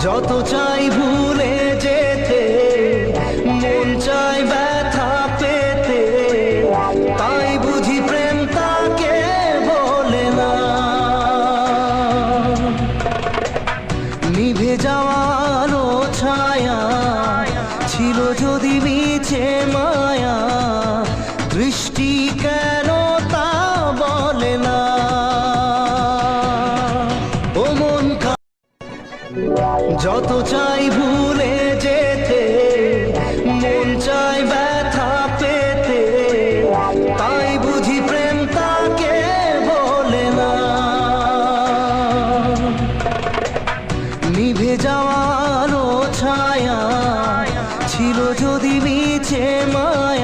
যত চাই ভুলে যেতে, মন চাই ব্যথা পেতে, তাই বুঝি প্রেম তাকে বলে না। নিভে যাওয়ার ছায়া ছিল যদি মিছে মায়া, দৃষ্টি কেন তা বলে না। ও মন যত চাই ভুলে যেতে, মন চাই ব্যথা পেতে, তাই বুঝি প্রেম তাকে বলে না। নিভে যাওয়ার ছায়া ছিল যদি মিছে মায়া,